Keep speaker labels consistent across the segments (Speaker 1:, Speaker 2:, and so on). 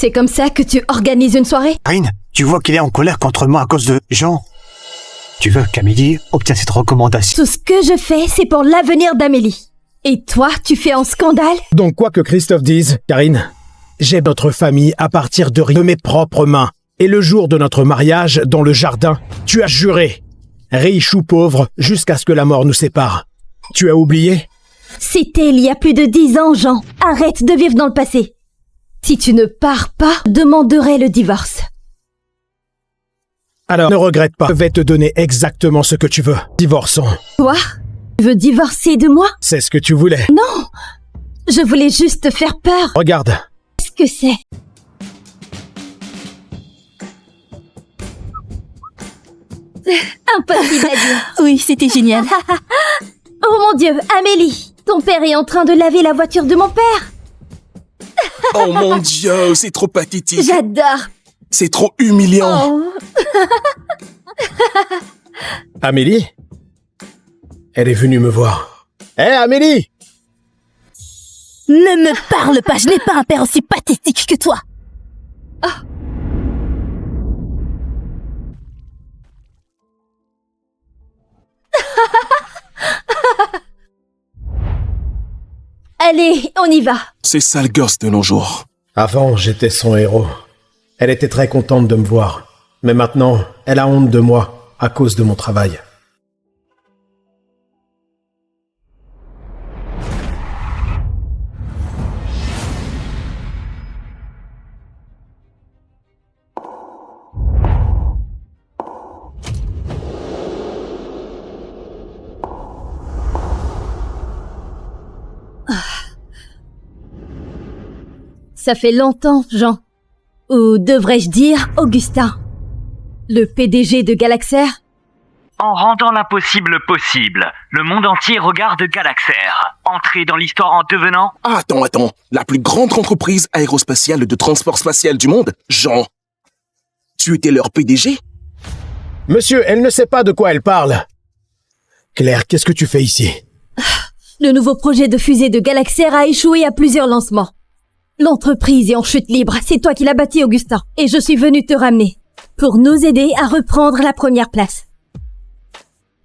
Speaker 1: C'est comme ça que tu organises une soirée?
Speaker 2: Karine, tu vois qu'il est en colère contre moi à cause de Jean. Tu veux qu'Amélie obtienne cette recommandation?
Speaker 1: Tout ce que je fais, c'est pour l'avenir d'Amélie. Et toi, tu fais un scandale?
Speaker 3: Donc quoi que Christophe dise, Karine, j'ai notre famille à partir de mes propres mains. Et le jour de notre mariage, dans le jardin, tu as juré, riche ou pauvre, jusqu'à ce que la mort nous sépare. Tu as oublié?
Speaker 1: C'était il y a plus de 10 ans, Jean. Arrête de vivre dans le passé. Si tu ne pars pas, je demanderai le divorce.
Speaker 3: Alors, ne regrette pas. Je vais te donner exactement ce que tu veux. Divorçons.
Speaker 1: Quoi? Tu veux divorcer de moi?
Speaker 3: C'est ce que tu voulais.
Speaker 1: Non! Je voulais juste te faire peur.
Speaker 3: Regarde.
Speaker 1: Qu'est-ce que c'est? Impossible à dire.
Speaker 4: Oui, c'était génial.
Speaker 1: Oh mon Dieu, Amélie! Ton père est en train de laver la voiture de mon père.
Speaker 5: Oh mon Dieu, c'est trop pathétique.
Speaker 1: J'adore.
Speaker 5: C'est trop humiliant.
Speaker 1: Oh.
Speaker 3: Amélie? Elle est venue me voir. Hé, Amélie!
Speaker 4: Ne me parle pas, je n'ai pas un père aussi pathétique que toi.
Speaker 1: Allez, on y va.
Speaker 5: C'est sale gosse de nos jours.
Speaker 3: Avant, j'étais son héros. Elle était très contente de me voir. Mais maintenant, elle a honte de moi à cause de mon travail.
Speaker 1: Ça fait longtemps, Jean. Ou devrais-je dire Augustin, le PDG de Galaxair?
Speaker 6: En rendant l'impossible possible, le monde entier regarde Galaxair. Entrer dans l'histoire en devenant...
Speaker 5: Attends. La plus grande entreprise aérospatiale de transport spatial du monde, Jean. Tu étais leur PDG?
Speaker 3: Monsieur, elle ne sait pas de quoi elle parle. Claire, qu'est-ce que tu fais ici?
Speaker 1: Le nouveau projet de fusée de Galaxair a échoué à plusieurs lancements. L'entreprise est en chute libre, c'est toi qui l'as bâtie, Augustin. Et je suis venu te ramener, pour nous aider à reprendre la première place.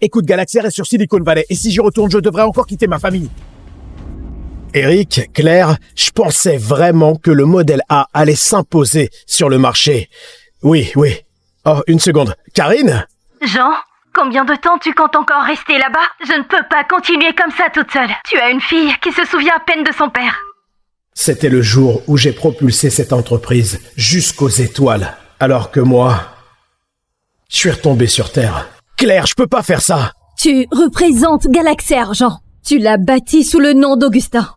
Speaker 3: Écoute, Galaxair est sur Silicon Valley, et si j'y retourne, je devrais encore quitter ma famille. Eric, Claire, je pensais vraiment que le modèle A allait s'imposer sur le marché. Oui. Oh, une seconde. Karine?
Speaker 1: Jean, combien de temps tu comptes encore rester là-bas? Je ne peux pas continuer comme ça toute seule. Tu as une fille qui se souvient à peine de son père.
Speaker 3: C'était le jour où j'ai propulsé cette entreprise jusqu'aux étoiles, alors que moi, je suis retombé sur Terre. Claire, je peux pas faire ça.
Speaker 1: Tu représentes Galaxair, Jean. Tu l'as bâti sous le nom d'Augustin.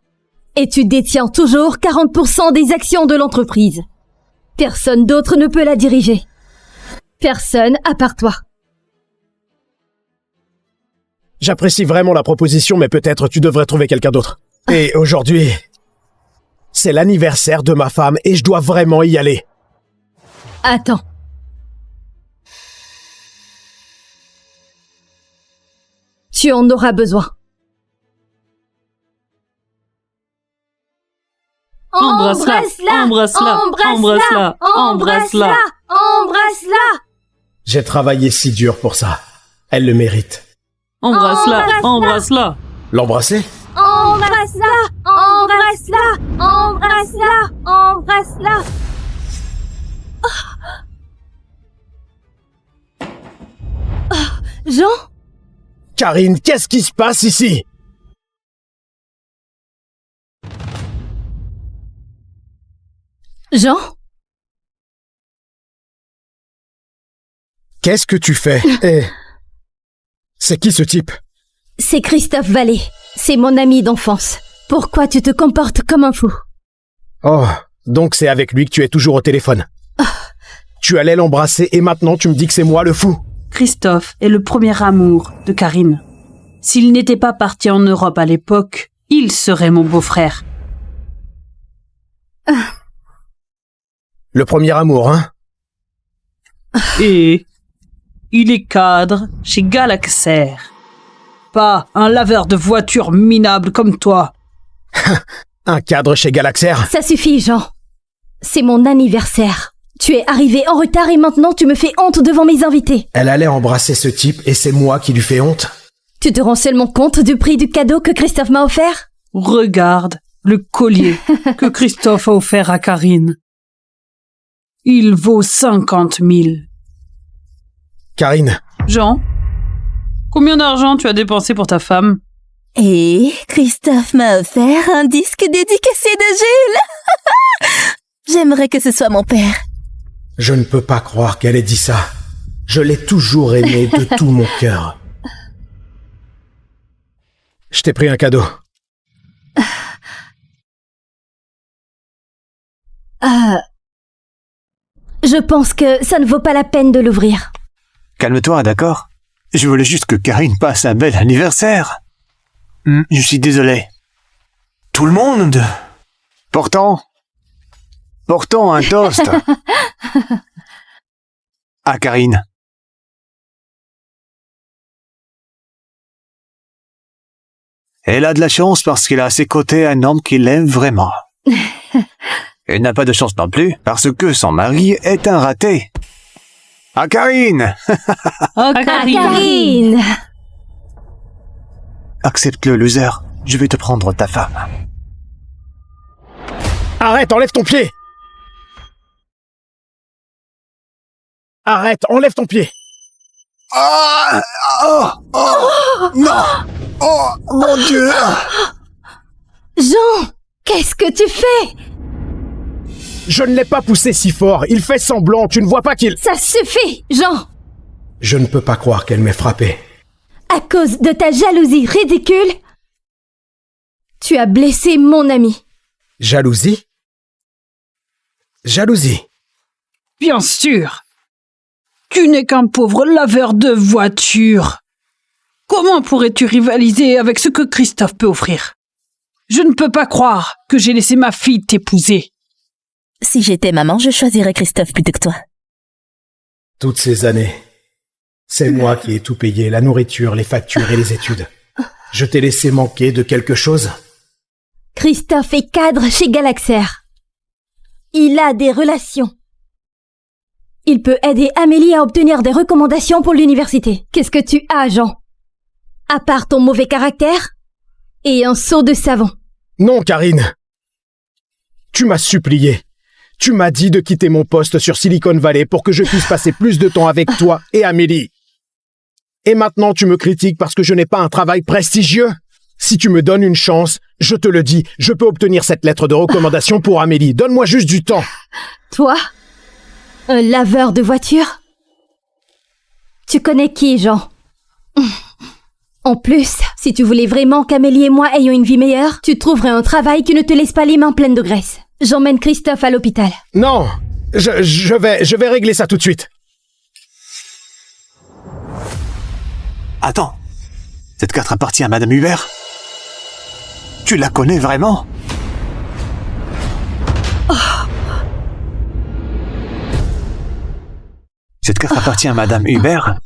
Speaker 1: Et tu détiens toujours 40% des actions de l'entreprise. Personne d'autre ne peut la diriger. Personne à part toi.
Speaker 3: J'apprécie vraiment la proposition, mais peut-être tu devrais trouver quelqu'un d'autre. Et aujourd'hui, c'est l'anniversaire de ma femme et je dois vraiment y aller.
Speaker 1: Attends. Tu en auras besoin.
Speaker 7: Embrasse-la, embrasse-la, embrasse-la, embrasse-la.
Speaker 1: Embrasse-la.
Speaker 3: J'ai travaillé si dur pour ça. Elle le mérite.
Speaker 7: Embrasse-la, embrasse-la.
Speaker 3: L'embrasser?
Speaker 1: Embrasse-la. Embrasse-la. Embrasse-la. Embrasse-la. Jean?
Speaker 3: Karine, qu'est-ce qui se passe ici?
Speaker 1: Jean?
Speaker 3: Qu'est-ce que tu fais? C'est qui ce type?
Speaker 1: C'est Christophe Vallée. C'est mon ami d'enfance. Pourquoi tu te comportes comme un fou?
Speaker 3: Oh, donc c'est avec lui que tu es toujours au téléphone. Tu allais l'embrasser et maintenant tu me dis que c'est moi le fou.
Speaker 7: Christophe est le premier amour de Karine. S'il n'était pas parti en Europe à l'époque, il serait mon beau-frère.
Speaker 3: Le premier amour, hein?
Speaker 7: Et il est cadre chez Galaxair. Pas un laveur de voitures minable comme toi.
Speaker 3: Un cadre chez Galaxair?
Speaker 1: Ça suffit, Jean. C'est mon anniversaire. Tu es arrivé en retard et maintenant tu me fais honte devant mes invités.
Speaker 3: Elle allait embrasser ce type et c'est moi qui lui fais honte.
Speaker 1: Tu te rends seulement compte du prix du cadeau que Christophe m'a offert?
Speaker 7: Regarde le collier que Christophe a offert à Karine. Il vaut 50 000.
Speaker 3: Karine,
Speaker 7: Jean, combien d'argent tu as dépensé pour ta femme?
Speaker 4: Et Christophe m'a offert un disque dédicacé de Jules. J'aimerais que ce soit mon père.
Speaker 3: je ne peux pas croire qu'elle ait dit ça. Je l'ai toujours aimé de tout mon cœur. Je t'ai pris un cadeau.
Speaker 1: Je pense que ça ne vaut pas la peine de l'ouvrir.
Speaker 2: Calme-toi, d'accord? Je voulais juste que Karine passe un bel anniversaire. Je suis désolé. Tout le monde. Portons un toast. À Karine. Elle a de la chance parce qu'elle a à ses côtés un homme qui l'aime vraiment. Elle n'a pas de chance non plus parce que son mari est un raté. À Karine.
Speaker 7: Oh, Karine.
Speaker 1: Karine!
Speaker 2: Accepte-le, loser. Je vais te prendre ta femme.
Speaker 3: Arrête, enlève ton pied! Arrête, enlève ton pied!
Speaker 2: Ah! Oh! Oh! Non! Oh! Mon Dieu!
Speaker 1: Jean! Qu'est-ce que tu fais?
Speaker 3: Je ne l'ai pas poussé si fort, il fait semblant, tu ne vois pas qu'il...
Speaker 1: Ça suffit, Jean!
Speaker 3: Je ne peux pas croire qu'elle m'ait frappé.
Speaker 1: À cause de ta jalousie ridicule, tu as blessé mon ami.
Speaker 3: Jalousie? Jalousie?
Speaker 7: Bien sûr. Tu n'es qu'un pauvre laveur de voitures. Comment pourrais-tu rivaliser avec ce que Christophe peut offrir? Je ne peux pas croire que j'ai laissé ma fille t'épouser.
Speaker 4: Si j'étais maman, je choisirais Christophe plutôt que toi.
Speaker 3: Toutes ces années, c'est moi qui ai tout payé, la nourriture, les factures et les études. Je t'ai laissé manquer de quelque chose?
Speaker 1: Christophe est cadre chez Galaxer. Il a des relations. Il peut aider Amélie à obtenir des recommandations pour l'université. Qu'est-ce que tu as, Jean? À part ton mauvais caractère et un seau de savon.
Speaker 3: Non, Karine. Tu m'as supplié. Tu m'as dit de quitter mon poste sur Silicon Valley pour que je puisse passer plus de temps avec toi et Amélie. Et maintenant tu me critiques parce que je n'ai pas un travail prestigieux? Si tu me donnes une chance, je te le dis, je peux obtenir cette lettre de recommandation pour Amélie. Donne-moi juste du temps.
Speaker 1: Toi? Un laveur de voitures? Tu connais qui, Jean? En plus, si tu voulais vraiment qu'Amélie et moi ayons une vie meilleure, tu trouverais un travail qui ne te laisse pas les mains pleines de graisse. J'emmène Christophe à l'hôpital.
Speaker 3: Non, je vais régler ça tout de suite.
Speaker 2: Attends. Cette carte appartient à Madame Hubert? Tu la connais vraiment? Cette carte appartient à Madame Hubert?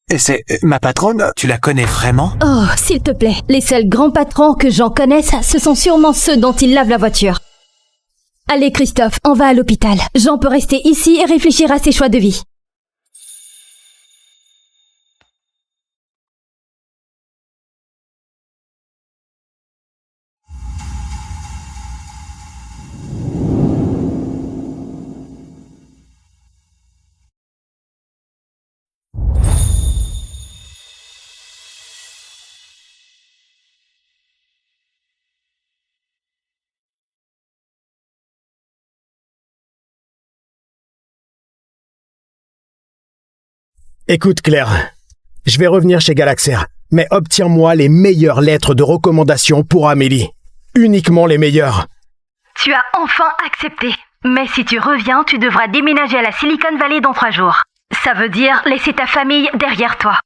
Speaker 2: Et c'est ma patronne? Tu la connais vraiment?
Speaker 1: Oh, s'il te plaît. Les seuls grands patrons que Jean connaisse, ce sont sûrement ceux dont il lave la voiture. Allez, Christophe, on va à l'hôpital. Jean peut rester ici et réfléchir à ses choix de vie.
Speaker 3: Écoute, Claire, je vais revenir chez Galaxer, mais obtiens-moi les meilleures lettres de recommandation pour Amélie. Uniquement les meilleures.
Speaker 1: Tu as enfin accepté. Mais si tu reviens, tu devras déménager à la Silicon Valley dans 3 jours. Ça veut dire laisser ta famille derrière toi.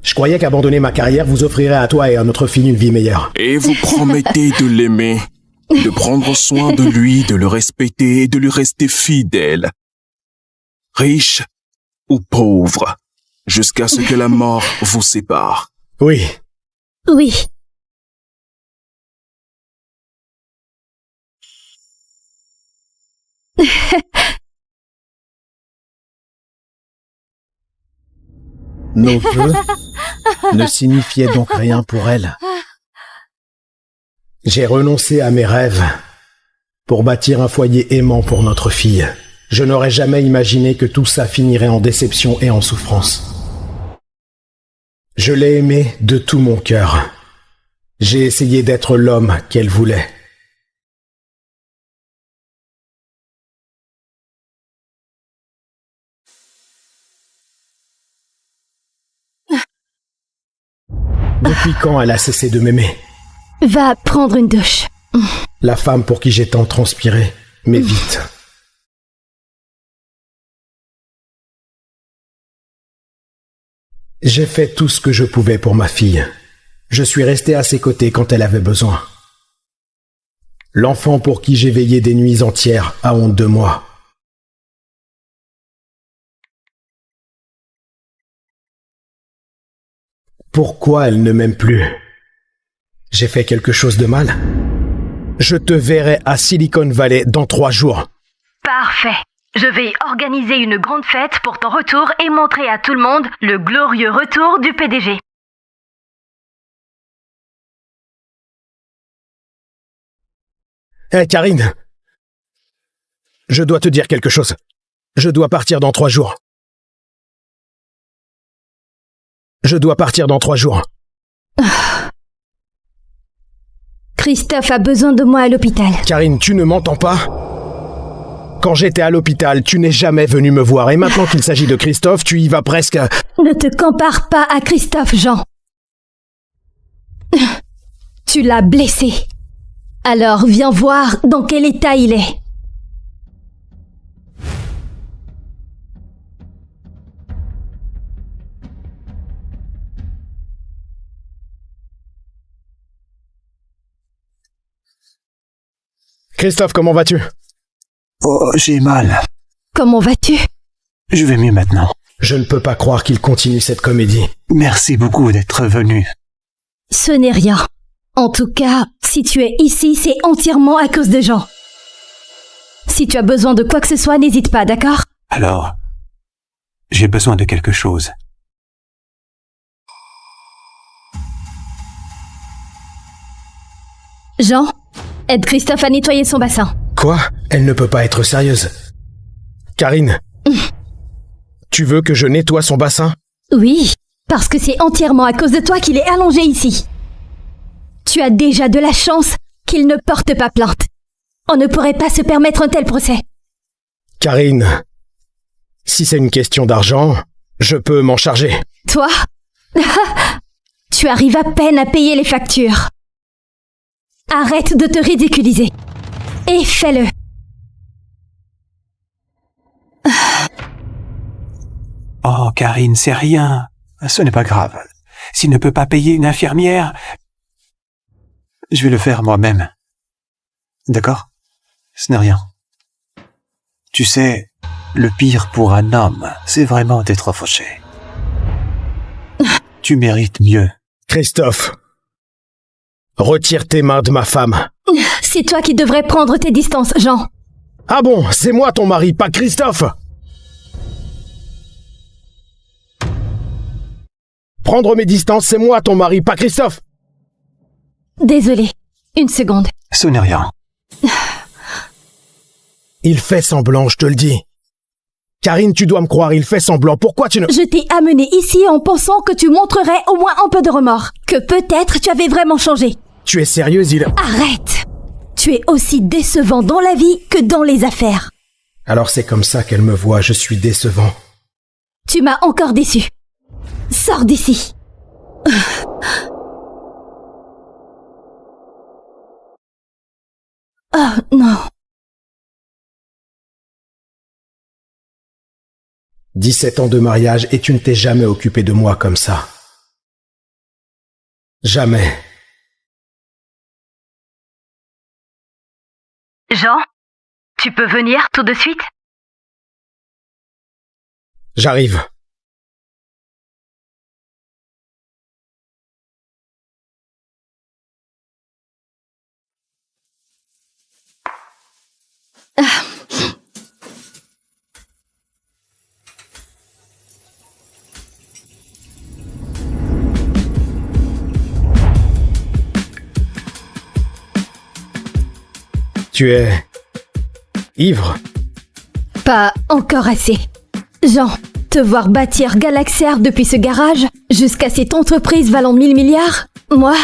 Speaker 3: Je croyais qu'abandonner ma carrière vous offrirait à toi et à notre fille une vie meilleure.
Speaker 5: Et vous promettez de l'aimer, de prendre soin de lui, de le respecter et de lui rester fidèle. Riche ou pauvre, jusqu'à ce que la mort vous sépare.
Speaker 3: Oui.
Speaker 1: Oui.
Speaker 3: Nos vœux ne signifiaient donc rien pour elle. J'ai renoncé à mes rêves pour bâtir un foyer aimant pour notre fille. Je n'aurais jamais imaginé que tout ça finirait en déception et en souffrance. Je l'ai aimée de tout mon cœur. J'ai essayé d'être l'homme qu'elle voulait. Depuis quand elle a cessé de m'aimer?
Speaker 1: Va prendre une douche.
Speaker 3: La femme pour qui j'ai tant transpiré, mais vite. J'ai fait tout ce que je pouvais pour ma fille. Je suis resté à ses côtés quand elle avait besoin. L'enfant pour qui j'ai veillé des nuits entières a honte de moi. Pourquoi elle ne m'aime plus? J'ai fait quelque chose de mal? Je te verrai à Silicon Valley dans 3 jours.
Speaker 1: Parfait. Je vais organiser une grande fête pour ton retour et montrer à tout le monde le glorieux retour du PDG.
Speaker 3: Hé, Karine! Je dois te dire quelque chose. Je dois partir dans 3 jours. Je dois partir dans 3 jours.
Speaker 1: Christophe a besoin de moi à l'hôpital.
Speaker 3: Karine, tu ne m'entends pas? Quand j'étais à l'hôpital, tu n'es jamais venu me voir. Et maintenant qu'il s'agit de Christophe, tu y vas presque...
Speaker 1: Ne te compare pas à Christophe, Jean. Tu l'as blessé. Alors viens voir dans quel état il est.
Speaker 3: Christophe, comment vas-tu?
Speaker 2: Oh, j'ai mal.
Speaker 1: Comment vas-tu?
Speaker 2: Je vais mieux maintenant.
Speaker 3: Je ne peux pas croire qu'il continue cette comédie.
Speaker 2: Merci beaucoup d'être venu.
Speaker 1: Ce n'est rien. En tout cas, si tu es ici, c'est entièrement à cause de Jean. Si tu as besoin de quoi que ce soit, n'hésite pas, d'accord?
Speaker 2: Alors, j'ai besoin de quelque chose.
Speaker 1: Jean, aide Christophe à nettoyer son bassin.
Speaker 3: Quoi? Elle ne peut pas être sérieuse. Karine, tu veux que je nettoie son bassin?
Speaker 1: Oui, parce que c'est entièrement à cause de toi qu'il est allongé ici. Tu as déjà de la chance qu'il ne porte pas plainte. On ne pourrait pas se permettre un tel procès.
Speaker 3: Karine, si c'est une question d'argent, je peux m'en charger.
Speaker 1: Toi? Tu arrives à peine à payer les factures. Arrête de te ridiculiser. Et fais-le.
Speaker 2: Oh, Karine, c'est rien. Ce n'est pas grave. S'il ne peut pas payer une infirmière, je vais le faire moi-même. D'accord? Ce n'est rien. Tu sais, le pire pour un homme, c'est vraiment d'être fauché. Tu mérites mieux.
Speaker 3: Christophe, retire tes mains de ma femme.
Speaker 1: C'est toi qui devrais prendre tes distances, Jean.
Speaker 3: Ah bon, c'est moi ton mari, pas Christophe. Prendre mes distances, c'est moi ton mari, pas Christophe.
Speaker 1: Désolé. Une seconde.
Speaker 2: Ce n'est rien.
Speaker 3: Il fait semblant, je te le dis. Karine, tu dois me croire, il fait semblant. Pourquoi tu ne...
Speaker 1: Je t'ai amené ici en pensant que tu montrerais au moins un peu de remords. Que peut-être tu avais vraiment changé.
Speaker 3: Tu es sérieuse, il...
Speaker 1: Arrête! Tu es aussi décevant dans la vie que dans les affaires.
Speaker 3: Alors c'est comme ça qu'elle me voit, je suis décevant.
Speaker 1: Tu m'as encore déçu. Sors d'ici. Oh non.
Speaker 3: 17 ans de mariage et tu ne t'es jamais occupé de moi comme ça. Jamais.
Speaker 1: Jean, tu peux venir tout de suite?
Speaker 3: J'arrive. Tu es... ivre?
Speaker 1: Pas encore assez. Jean, te voir bâtir Galaxair depuis ce garage jusqu'à cette entreprise valant 1000 milliards, moi,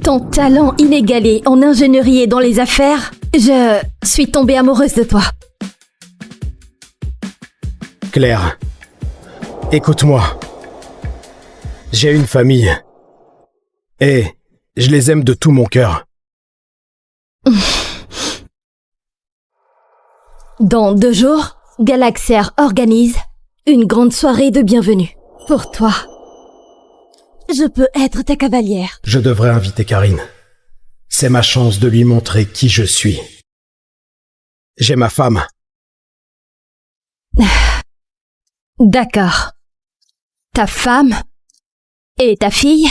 Speaker 1: ton talent inégalé en ingénierie et dans les affaires, je suis tombée amoureuse de toi.
Speaker 3: Claire, écoute-moi. J'ai une famille. Et je les aime de tout mon cœur.
Speaker 1: Dans 2 jours, Galaxair organise une grande soirée de bienvenue. Pour toi. Je peux être ta cavalière.
Speaker 3: Je devrais inviter Karine. C'est ma chance de lui montrer qui je suis. J'ai ma femme.
Speaker 1: D'accord. Ta femme et ta fille,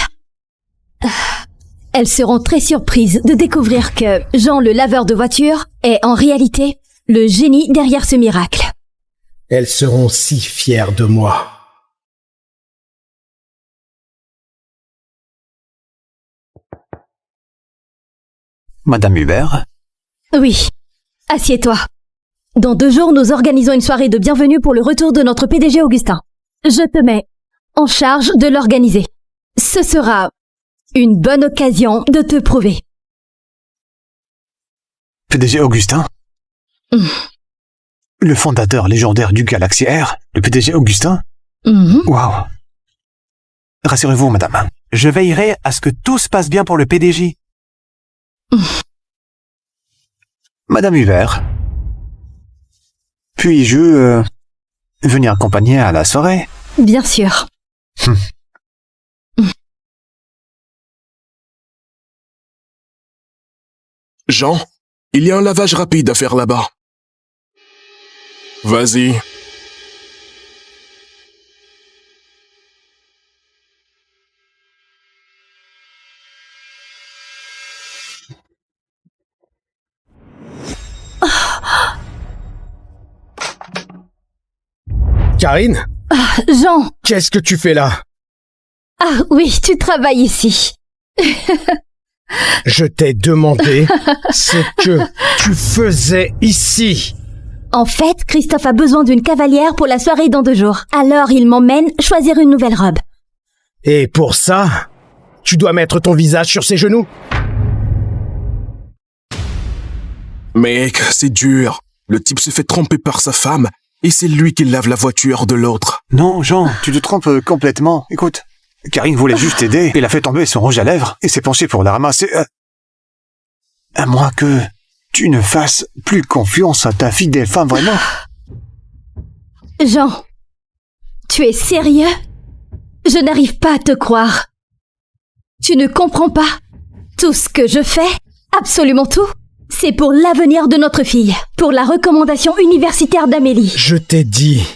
Speaker 1: elles seront très surprises de découvrir que Jean le laveur de voitures est en réalité le génie derrière ce miracle.
Speaker 3: Elles seront si fières de moi.
Speaker 2: Madame Hubert?
Speaker 1: Oui, assieds-toi. Dans 2 jours, nous organisons une soirée de bienvenue pour le retour de notre PDG Augustin. Je te mets en charge de l'organiser. Ce sera une bonne occasion de te prouver.
Speaker 2: PDG Augustin? Le fondateur légendaire du Galaxair, le PDG Augustin? Waouh! Rassurez-vous, madame. Je veillerai à ce que tout se passe bien pour le PDG. Madame Hubert, puis-je venir accompagner à la soirée?
Speaker 1: Bien sûr.
Speaker 5: Jean, il y a un lavage rapide à faire là-bas. Vas-y.
Speaker 3: Karine?
Speaker 1: Jean!
Speaker 3: Qu'est-ce que tu fais là?
Speaker 1: Ah oui, tu travailles ici.
Speaker 3: Je t'ai demandé ce que tu faisais ici.
Speaker 1: En fait, Christophe a besoin d'une cavalière pour la soirée dans 2 jours. Alors il m'emmène choisir une nouvelle robe.
Speaker 3: Et pour ça, tu dois mettre ton visage sur ses genoux?
Speaker 5: Mec, c'est dur. Le type se fait tromper par sa femme et c'est lui qui lave la voiture de l'autre.
Speaker 2: Non, Jean, tu te trompes complètement. Écoute, Karine voulait juste t'aider. Elle a fait tomber son rouge à lèvres et s'est penchée pour la ramasser. À moins que tu ne fasses plus confiance à ta fidèle femme, vraiment.
Speaker 1: Jean, tu es sérieux? Je n'arrive pas à te croire. Tu ne comprends pas? Tout ce que je fais, absolument tout, c'est pour l'avenir de notre fille, pour la recommandation universitaire d'Amélie.
Speaker 3: Je t'ai dit,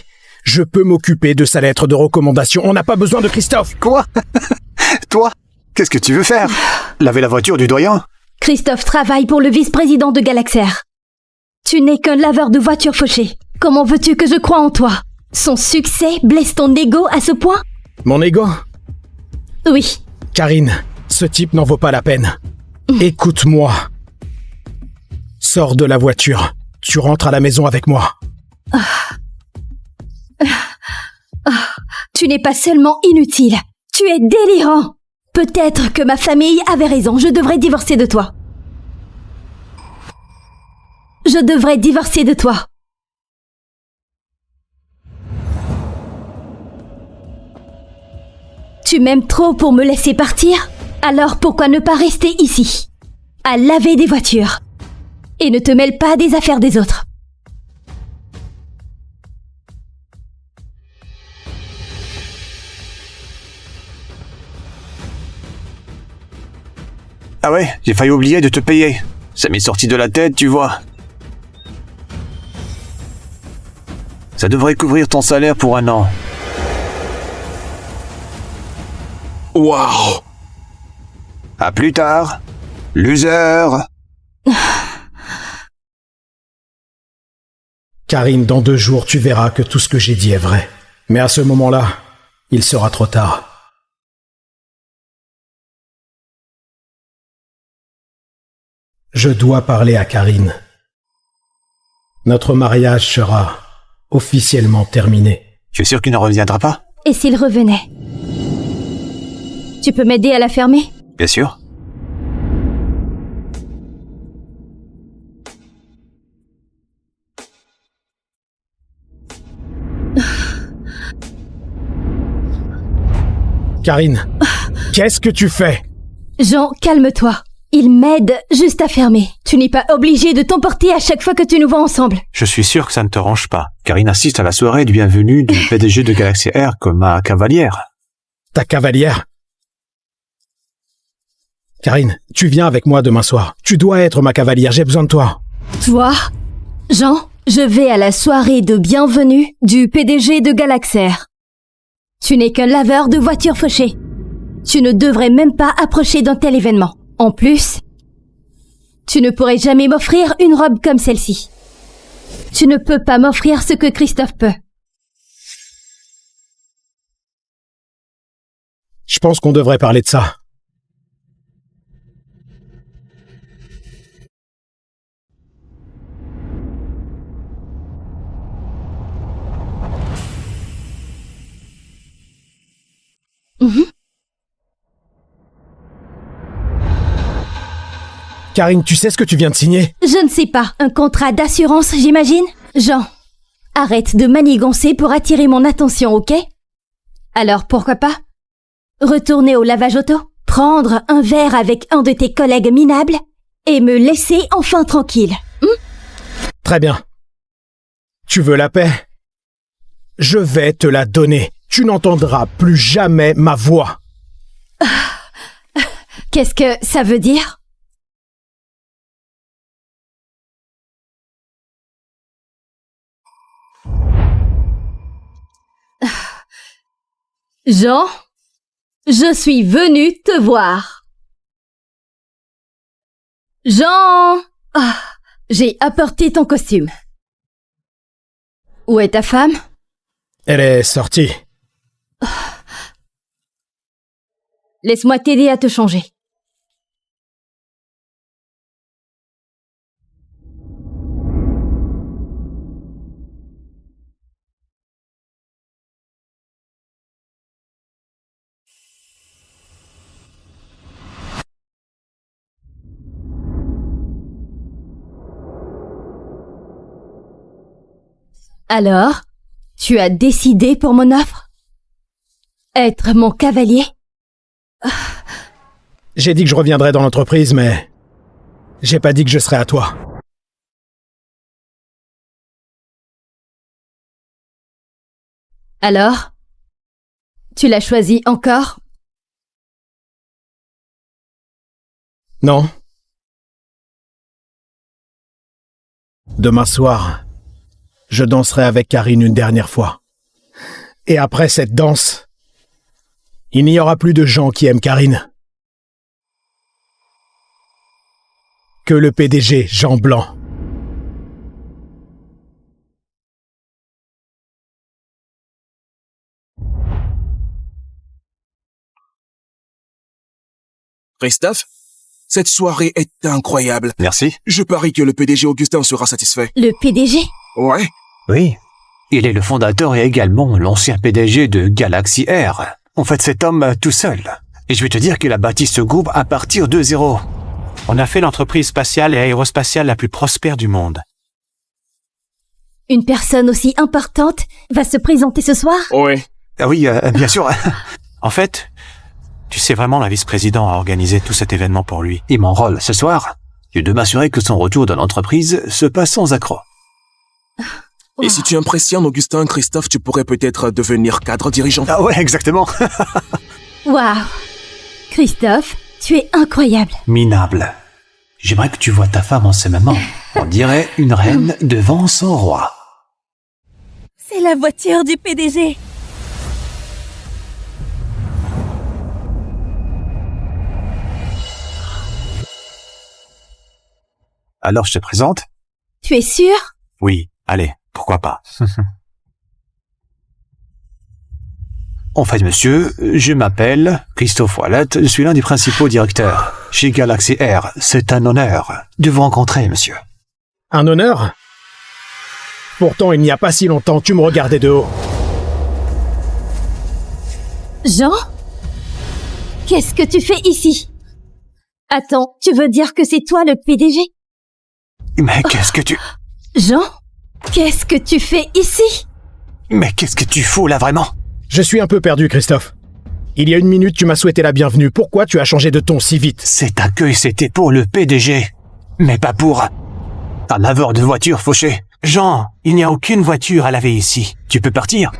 Speaker 3: je peux m'occuper de sa lettre de recommandation. On n'a pas besoin de Christophe.
Speaker 2: Quoi? Toi? Qu'est-ce que tu veux faire? Laver la voiture du doyen?
Speaker 1: Christophe travaille pour le vice-président de Galaxair. Tu n'es qu'un laveur de voitures fauché. Comment veux-tu que je croie en toi? Son succès blesse ton ego à ce point?
Speaker 3: Mon ego?
Speaker 1: Oui.
Speaker 3: Karine, ce type n'en vaut pas la peine. Écoute-moi. Sors de la voiture. Tu rentres à la maison avec moi.
Speaker 1: Tu n'es pas seulement inutile, tu es délirant. Peut-être que ma famille avait raison, je devrais divorcer de toi. Je devrais divorcer de toi. Tu m'aimes trop pour me laisser partir? Alors pourquoi ne pas rester ici, à laver des voitures? Et ne te mêle pas des affaires des autres.
Speaker 2: Ah ouais, j'ai failli oublier de te payer. Ça m'est sorti de la tête, tu vois. Ça devrait couvrir ton salaire pour 1 an.
Speaker 5: Waouh!
Speaker 2: À plus tard, loser.
Speaker 3: Karine, dans 2 jours, tu verras que tout ce que j'ai dit est vrai. Mais à ce moment-là, il sera trop tard. Je dois parler à Karine. Notre mariage sera officiellement terminé.
Speaker 2: Tu es sûr qu'il ne reviendra pas?
Speaker 1: Et s'il revenait? Tu peux m'aider à la fermer?
Speaker 2: Bien sûr.
Speaker 3: Karine, qu'est-ce que tu fais?
Speaker 1: Jean, calme-toi. Il m'aide juste à fermer. Tu n'es pas obligé de t'emporter à chaque fois que tu nous vois ensemble.
Speaker 2: Je suis sûr que ça ne te range pas. Karine assiste à la soirée de bienvenue du PDG de Galaxy Air comme ma cavalière.
Speaker 3: Ta cavalière? Karine, tu viens avec moi demain soir. Tu dois être ma cavalière, j'ai besoin de toi.
Speaker 1: Toi? Jean, je vais à la soirée de bienvenue du PDG de Galaxair. Tu n'es qu'un laveur de voitures fauchées. Tu ne devrais même pas approcher d'un tel événement. En plus, tu ne pourrais jamais m'offrir une robe comme celle-ci. Tu ne peux pas m'offrir ce que Christophe peut.
Speaker 3: Je pense qu'on devrait parler de ça. Karine, tu sais ce que tu viens de signer?
Speaker 1: Je ne sais pas. Un contrat d'assurance, j'imagine? Jean, arrête de manigancer pour attirer mon attention, ok? Alors pourquoi pas? Retourner au lavage auto, prendre un verre avec un de tes collègues minables et me laisser enfin tranquille.
Speaker 3: Très bien. Tu veux la paix? Je vais te la donner. Tu n'entendras plus jamais ma voix.
Speaker 1: Qu'est-ce que ça veut dire? Jean, je suis venue te voir. Jean! Ah, j'ai apporté ton costume. Où est ta femme?
Speaker 3: Elle est sortie.
Speaker 1: Laisse-moi t'aider à te changer. Alors, tu as décidé pour mon offre? Être mon cavalier?
Speaker 3: J'ai dit que je reviendrais dans l'entreprise, mais j'ai pas dit que je serais à toi.
Speaker 1: Alors, tu l'as choisi encore?
Speaker 3: Non. Demain soir, je danserai avec Karine une dernière fois. Et après cette danse, il n'y aura plus de gens qui aiment Karine. Que le PDG Jean Blanc.
Speaker 5: Christophe, cette soirée est incroyable.
Speaker 2: Merci.
Speaker 5: Je parie que le PDG Augustin sera satisfait.
Speaker 1: Le PDG?
Speaker 5: Ouais.
Speaker 2: Oui. Il est le fondateur et également l'ancien PDG de Galaxy Air. En fait, cet homme tout seul. Et je vais te dire qu'il a bâti ce groupe à partir de zéro. On a fait l'entreprise spatiale et aérospatiale la plus prospère du monde.
Speaker 1: Une personne aussi importante va se présenter ce soir?
Speaker 5: Ouais.
Speaker 2: Ah oui, bien sûr. En fait, tu sais vraiment, la vice-président a organisé tout cet événement pour lui. Et mon rôle ce soir est de m'assurer que son retour dans l'entreprise se passe sans accroc.
Speaker 5: Et si tu impressionnes Augustin, Christophe, tu pourrais peut-être devenir cadre dirigeant.
Speaker 2: Ah ouais, exactement.
Speaker 1: Waouh! Christophe, tu es incroyable.
Speaker 2: Minable. J'aimerais que tu vois ta femme en ce moment. On dirait une reine devant son roi.
Speaker 4: C'est la voiture du PDG.
Speaker 2: Alors je te présente?
Speaker 1: Tu es sûr?
Speaker 2: Oui, allez, pourquoi pas. En fait, monsieur, je m'appelle Christophe Wallet, je suis l'un des principaux directeurs. chez Galaxy Air. C'est un honneur de vous rencontrer, monsieur.
Speaker 3: Un honneur? Pourtant, il n'y a pas si longtemps, tu me regardais de haut.
Speaker 1: Jean? Qu'est-ce que tu fais ici? Attends, tu veux dire que c'est toi le PDG?
Speaker 2: Mais qu'est-ce que tu...
Speaker 1: Jean? Qu'est-ce que tu fais ici?
Speaker 2: Mais qu'est-ce que tu fous là, vraiment?
Speaker 3: Je suis un peu perdu, Christophe. Il y a 1 minute, tu m'as souhaité la bienvenue. Pourquoi tu as changé de ton si vite?
Speaker 2: Cet accueil, c'était pour le PDG. Mais pas pour... un laveur de voiture fauché. Jean, il n'y a aucune voiture à laver ici. Tu peux partir.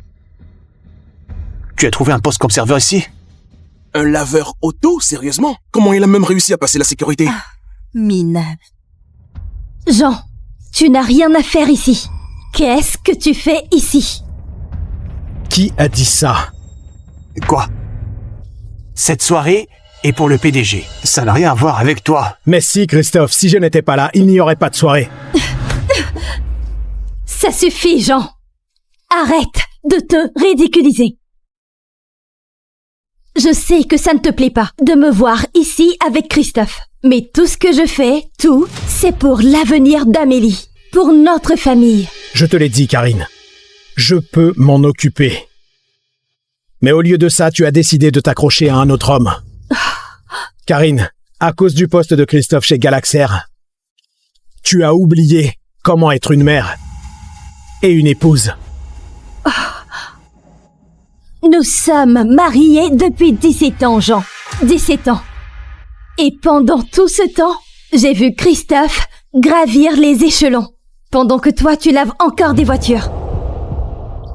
Speaker 2: Tu as trouvé un poste comme serveur ici?
Speaker 5: Un laveur auto, sérieusement? Comment il a même réussi à passer la sécurité?
Speaker 4: Minable.
Speaker 1: Jean, tu n'as rien à faire ici. Qu'est-ce que tu fais ici?
Speaker 3: Qui a dit ça?
Speaker 2: Quoi? Cette soirée est pour le PDG. Ça n'a rien à voir avec toi.
Speaker 3: Mais si, Christophe, si je n'étais pas là, il n'y aurait pas de soirée.
Speaker 1: Ça suffit, Jean. Arrête de te ridiculiser. Je sais que ça ne te plaît pas de me voir ici avec Christophe. Mais tout ce que je fais, tout, c'est pour l'avenir d'Amélie. Pour notre famille.
Speaker 3: Je te l'ai dit, Karine. Je peux m'en occuper. Mais au lieu de ça, tu as décidé de t'accrocher à un autre homme. Karine, à cause du poste de Christophe chez Galaxair, tu as oublié comment être une mère et une épouse.
Speaker 1: Nous sommes mariés depuis 17 ans, Jean. 17 ans. Et pendant tout ce temps, j'ai vu Christophe gravir les échelons. Pendant que toi, tu laves encore des voitures.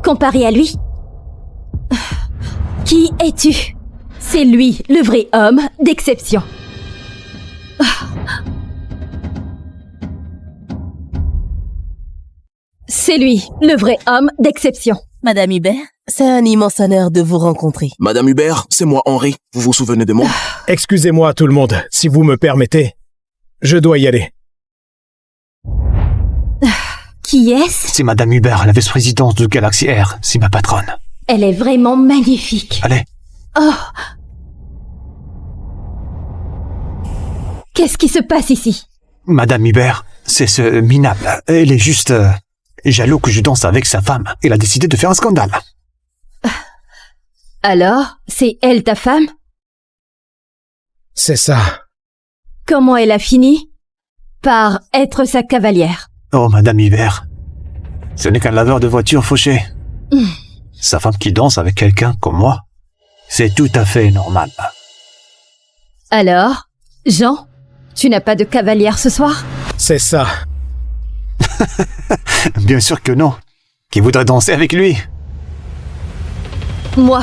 Speaker 1: Comparé à lui, qui es-tu? C'est lui, le vrai homme d'exception. C'est lui, le vrai homme d'exception.
Speaker 4: Madame Hubert, c'est un immense honneur de vous rencontrer.
Speaker 5: Madame Hubert, c'est moi Henri. Vous vous souvenez de moi?
Speaker 3: Excusez-moi tout le monde, si vous me permettez. Je dois y aller.
Speaker 1: Qui est-ce?
Speaker 2: C'est Madame Hubert, la vice-présidente de Galaxy Air. C'est ma patronne.
Speaker 1: Elle est vraiment magnifique.
Speaker 2: Allez.
Speaker 1: Oh! Qu'est-ce qui se passe ici?
Speaker 2: Madame Hubert, c'est ce minable. Elle est juste... jaloux que je danse avec sa femme. Elle a décidé de faire un scandale.
Speaker 1: Alors, c'est elle ta femme?
Speaker 3: C'est ça.
Speaker 1: Comment elle a fini? Par être sa cavalière.
Speaker 2: Oh, Madame Hubert. Ce n'est qu'un laveur de voiture fauché. Sa femme qui danse avec quelqu'un comme moi, c'est tout à fait normal.
Speaker 1: Alors, Jean, tu n'as pas de cavalière ce soir?
Speaker 3: C'est ça.
Speaker 2: Bien sûr que non. Qui voudrait danser avec lui?
Speaker 1: Moi.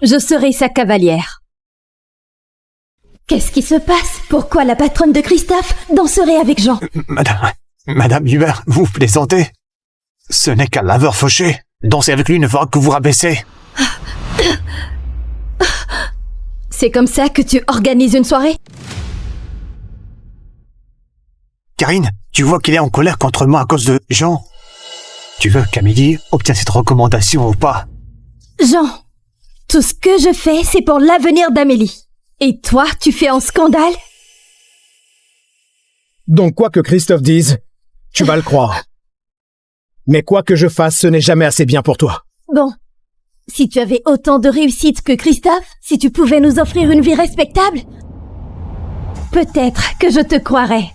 Speaker 1: Je serai sa cavalière. Qu'est-ce qui se passe? Pourquoi la patronne de Christophe danserait avec Jean?
Speaker 2: Madame Hubert, vous plaisantez? Ce n'est qu'un laveur fauché. Danser avec lui ne fera que vous rabaisser.
Speaker 1: C'est comme ça que tu organises une soirée?
Speaker 2: Karine, tu vois qu'il est en colère contre moi à cause de Jean. Tu veux qu'Amélie obtienne cette recommandation ou pas?
Speaker 1: Jean, tout ce que je fais, c'est pour l'avenir d'Amélie. Et toi, tu fais un scandale?
Speaker 3: Donc quoi que Christophe dise, tu vas le croire. Mais quoi que je fasse, ce n'est jamais assez bien pour toi.
Speaker 1: Bon, si tu avais autant de réussite que Christophe, si tu pouvais nous offrir une vie respectable, peut-être que je te croirais.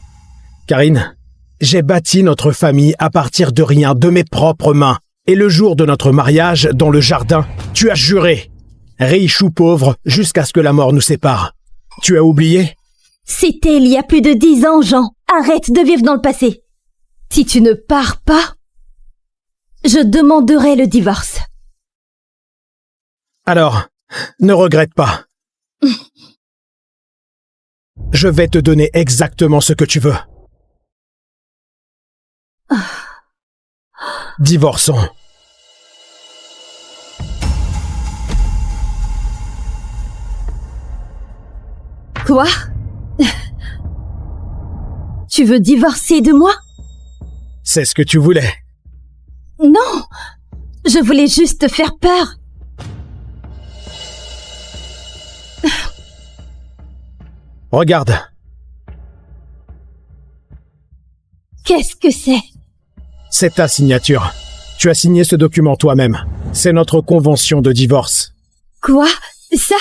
Speaker 3: Karine, j'ai bâti notre famille à partir de rien, de mes propres mains. Et le jour de notre mariage, dans le jardin, tu as juré, riche ou pauvre, jusqu'à ce que la mort nous sépare. Tu as oublié?
Speaker 1: C'était il y a plus de 10 ans, Jean. Arrête de vivre dans le passé. Si tu ne pars pas, je demanderai le divorce.
Speaker 3: Alors, ne regrette pas. Je vais te donner exactement ce que tu veux. Divorçons.
Speaker 1: Quoi? Tu veux divorcer de moi?
Speaker 3: C'est ce que tu voulais.
Speaker 1: Non, je voulais juste te faire peur.
Speaker 3: Regarde.
Speaker 1: Qu'est-ce que c'est?
Speaker 3: C'est ta signature. Tu as signé ce document toi-même. C'est notre convention de divorce.
Speaker 1: Quoi? Ça?